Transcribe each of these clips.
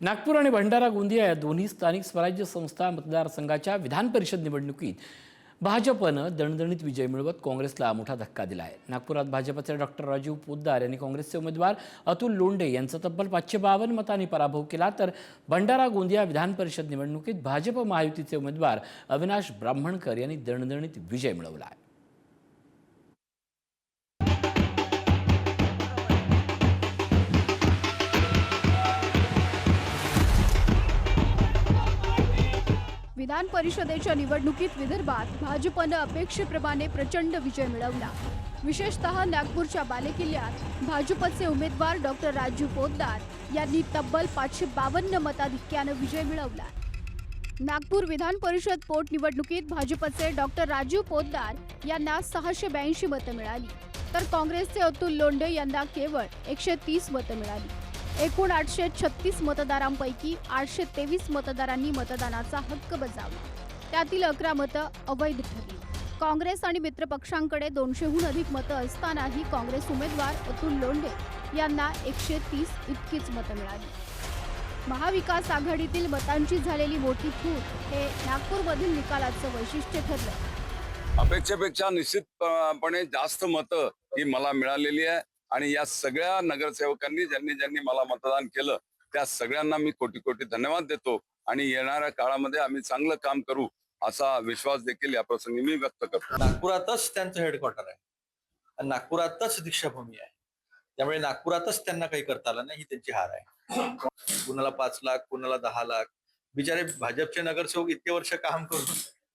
नागपूर आणि भंडारा गोंदिया या दोन्ही स्थानिक स्वराज्य संस्था मतदारसंघाच्या विधान परिषद निवडणुकीत भाजपनं दणदणीत विजय मिळवत काँग्रेसला मोठा धक्का दिला आहे। नागपुरात भाजपचे डॉक्टर राजीव पोद्दार यांनी काँग्रेसचे उमेदवार अतुल लोंढे यांचा तब्बल 552 मतांनी पराभव केला, तर भंडारा गोंदिया विधान परिषद निवडणुकीत भाजप महायुतीचे उमेदवार अविनाश ब्राह्मणकर यांनी दणदणीत विजय मिळवला आहे। विधान परिषदेच्या निवडणुकीत विदर्भात भाजपनं अपेक्षेप्रमाणे प्रचंड विजय मिळवला। विशेषतः नागपूरच्या बालेकिल्ल्यात भाजपचे उमेदवार डॉक्टर राजीव पोद्दार यांनी तब्बल 552 मताधिक्यानं विजय मिळवला। नागपूर विधान परिषद पोटनिवडणुकीत भाजपचे डॉक्टर राजीव पोद्दार यांना 682 मतं मिळाली, तर काँग्रेसचे अतुल लोंढे यांना केवळ 130 मतं मिळाली। एकूण 836 मतदारांपैकी 823 मतदारांनी मतदानाचा हक्क बजावला, त्यातील 11 मतं अवैध ठरली। काँग्रेस आणि मित्रपक्षांकडे 200हून अधिक मतं असतानाही काँग्रेस उमेदवार अतुल लोंढे यांना 130 इतकीच मतं मिळाली। महाविकास आघाडीतील मतांची झालेली मोठी फूट हे नागपूरमधील निकालाचं वैशिष्ट्य ठरलं। अपेक्षेपेक्षा निश्चितपणे जास्त मतं ही मला मिळालेली आहे आणि या सगळ्या नगरसेवकांनी ज्यांनी मला मतदान केलं त्या सगळ्यांना मी कोटी कोटी धन्यवाद देतो आणि येणाऱ्या काळामध्ये आम्ही चांगलं काम करू असा विश्वास देखील या प्रसंगी मी व्यक्त करतो। नागपुरातच त्यांचं हेडक्वार्टर आहे आणि नागपुरातच दीक्षाभूमी आहे, त्यामुळे नागपुरातच त्यांना काही करता आलं नाही, ही त्यांची हार आहे। कुणाला 5 लाख, कुणाला 10 लाख, बिचारे भाजपचे नगरसेवक इतके वर्ष काम करून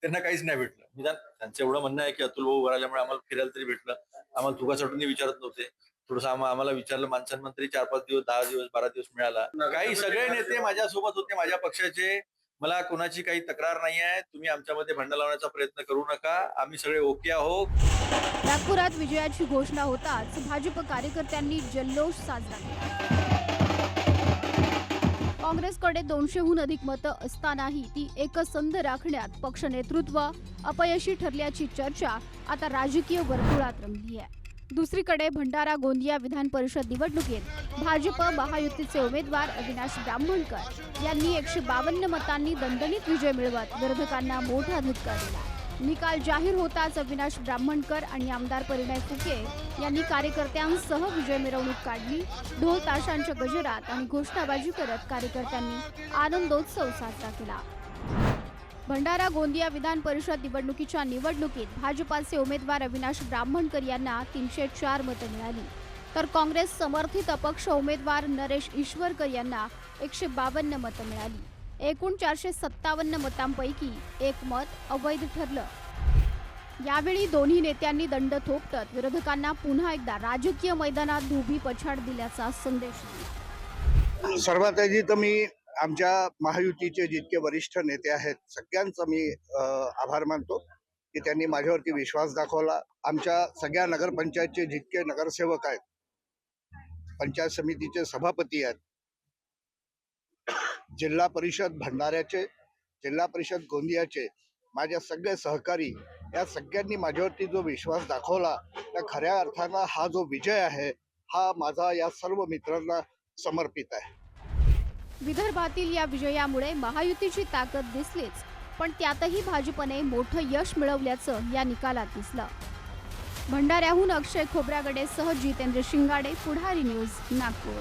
त्यांना काहीच नाही भेटलं। निदान त्यांचं एवढं म्हणणं आहे की अतुल भाऊ उभं राहिल्यामुळे आम्हाला फिरायला तरी भेटलं, आम्हाला तुगासाठी विचारत नव्हते, थोडस आम्हाला विचारलं माणसांमंत्री 4-5 दिवस, 10 दिवस, 12 दिवस मिळाला। काही सगळे नेते माझ्यासोबत होते, माझ्या पक्षाचे, मला कोणाची काही तक्रार नाही आहे। तुम्ही आमच्यामध्ये भांडण लावण्याचा प्रयत्न करू नका, आम्ही सगळे ओके आहोत। नागपुरात विजयाची घोषणा होताच भाजप कार्यकर्त्यांनी जल्लोष साजरा केला। काँग्रेसकडे 200हून अधिक मतं असतानाही ती एकसंध राखण्यात पक्ष नेतृत्व अपयशी ठरल्याची चर्चा आता राजकीय वर्तुळात रंगली आहे। दुसरीकडे भंडारा गोंदिया विधान परिषद निवडणुकीत भाजप महायुतीचे उमेदवार अविनाश ब्राह्मणकर यांनी 152 मतांनी दणदणीत विजय मिळवत विरोधकांना मोठा धक्का दिला। निकाल जाहीर होताच अविनाश ब्राह्मणकर आणि आमदार परिणय फुके यांनी कार्यकर्त्यांसह विजय मिरवणूक काढली। ढोल ताशांच्या गजरात आणि घोषणाबाजी करत कार्यकर्त्यांनी आनंदोत्सव साजरा केला। भंडारा गोंदिया विधान परिषद निवडणुकीत भाजपाचे उमेदवार अविनाश ब्राह्मणकर यांना 304 मतं मिळाली, तर काँग्रेस समर्थित अपक्ष उमेदवार नरेश ईश्वरकर यांना 152 मतं मिळाली। एकूण 457 मतांपैकी 1 मत अवैध ठरलं। यावेळी दोन्ही नेत्यांनी दंड थोपटत विरोधकांना पुन्हा एकदा राजकीय मैदानात धोबी पछाड दिल्याचा संदेश दिला। सर्वात आधी तर मी आमच्या महायुतीचे जितके वरिष्ठ नेते आहेत सगळ्यांचा मी आभार मानतो की त्यांनी माझ्यावरती विश्वास दाखवला। आमच्या सगळ्या नगरपंचायतचे जितके नगरसेवक आहेत, पंचायत समितीचे सभापती आहेत, जिल्हा परिषद भंडाऱ्याचे, जिल्हा परिषद गोंदियाचे, माझ्या सगळे सहकारी, या सगळ्यांनी माझ्यावरती जो विश्वास दाखवला त्या खऱ्या अर्थानं हा जो विजय आहे हा माझा या सर्व मित्रांना समर्पित आहे। विदर्भातील या विजयामुळे महायुतीची ताकद दिसलीच, पण त्यातही भाजपने मोठं यश मिळवल्याचं या निकालात दिसलं। भंडाऱ्याहून अक्षय खोब्रागडेसह जितेंद्र शिंगाडे, पुढारी न्यूज, नागपूर।